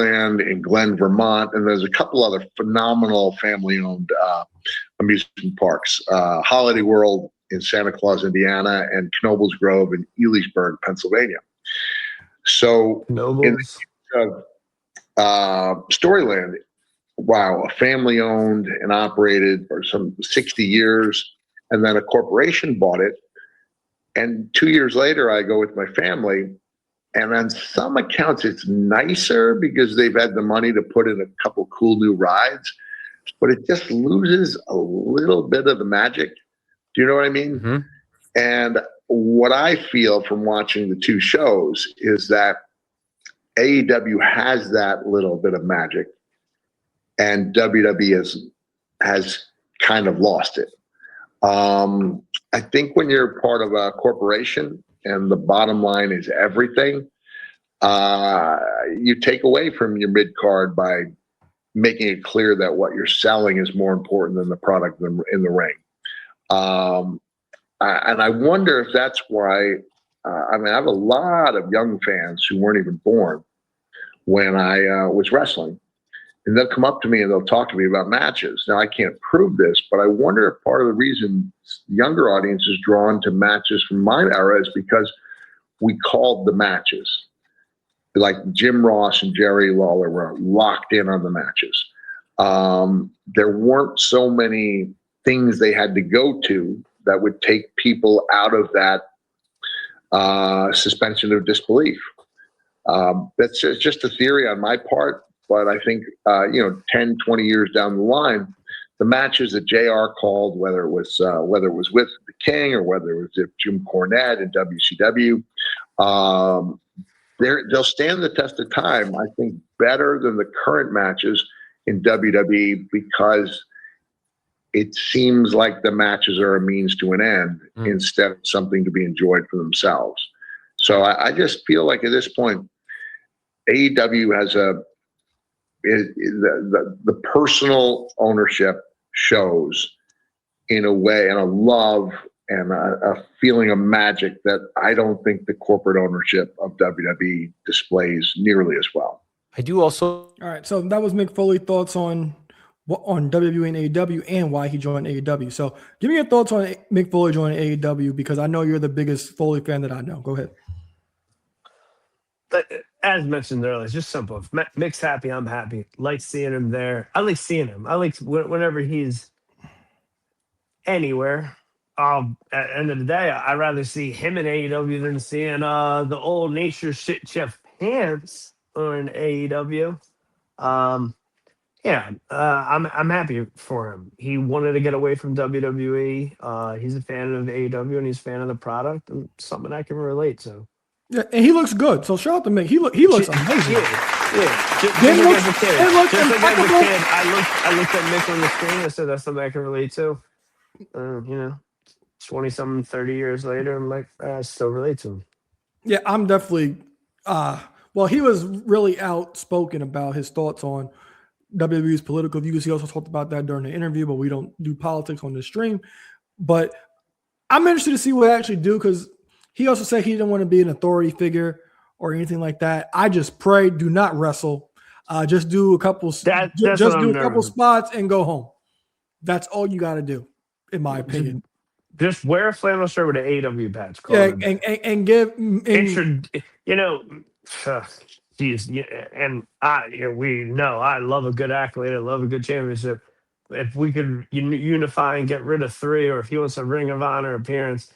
in Glen, Vermont, and there's a couple other phenomenal family-owned amusement parks. Holiday World in Santa Claus, Indiana, and Knoebels Grove in Ellisburg, Pennsylvania. So Knoebels. In Storyland, wow, a family-owned and operated for some 60 years, and then a corporation bought it. And 2 years later, I go with my family, and on some accounts, it's nicer because they've had the money to put in a couple cool new rides, but it just loses a little bit of the magic. Do you know what I mean? Mm-hmm. And what I feel from watching the two shows is that AEW has that little bit of magic, and WWE has kind of lost it. I think when you're part of a corporation and the bottom line is everything, you take away from your mid card by making it clear that what you're selling is more important than the product in the ring. And I wonder if that's why. I have a lot of young fans who weren't even born when I was wrestling. And they'll come up to me and they'll talk to me about matches. Now, I can't prove this, but I wonder if part of the reason younger audience is drawn to matches from my era is because we called the matches. Like Jim Ross and Jerry Lawler were locked in on the matches. There weren't so many things they had to go to that would take people out of that suspension of disbelief. That's just a theory on my part. But I think, 10, 20 years down the line, the matches that JR called, whether it was with the King or whether it was with Jim Cornette in WCW, they'll stand the test of time, I think, better than the current matches in WWE because it seems like the matches are a means to an end instead of something to be enjoyed for themselves. So I just feel like at this point, AEW has the personal ownership shows in a way and a love and a feeling of magic that I don't think the corporate ownership of WWE displays nearly as well. I do also. All right, so that was Mick Foley thoughts on WWE and AEW and why he joined AEW. So give me your thoughts on Mick Foley joining AEW because I know you're the biggest Foley fan that I know. Go ahead. But as mentioned earlier, it's just simple. If Mick's happy, I'm happy. Like seeing him there. I like seeing him. I like whenever he's anywhere. At the end of the day, I'd rather see him in AEW than seeing the old Nature Shit Chef Pants in AEW. I'm happy for him. He wanted to get away from WWE. He's a fan of AEW and he's a fan of the product and something I can relate to. Yeah, and he looks good. So shout out to Mick. He looks amazing. Yeah. Just like as a kid, I looked at Mick on the screen. I said that's something I can relate to. 20-something, 30 years later, I'm like, I still relate to him. Yeah, I'm definitely. Well, he was really outspoken about his thoughts on WWE's political views. He also talked about that during the interview, but we don't do politics on the stream. But I'm interested to see what they actually do because he also said he didn't want to be an authority figure or anything like that. I just pray, do not wrestle. Just do a couple. Couple spots and go home. That's all you got to do, in my opinion. Just wear a flannel shirt with an AEW badge. And give. We know I love a good accolade. I love a good championship. If we could unify and get rid of 3, or if he wants a Ring of Honor appearance,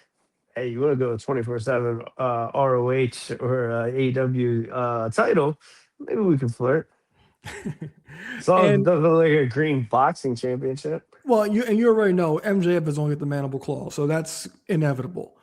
hey, you want to go 24/7 ROH or AEW title? Maybe we can flirt. As long as it doesn't look like a green boxing championship. Well, you already know MJF is going to get the mandible claw, so that's inevitable.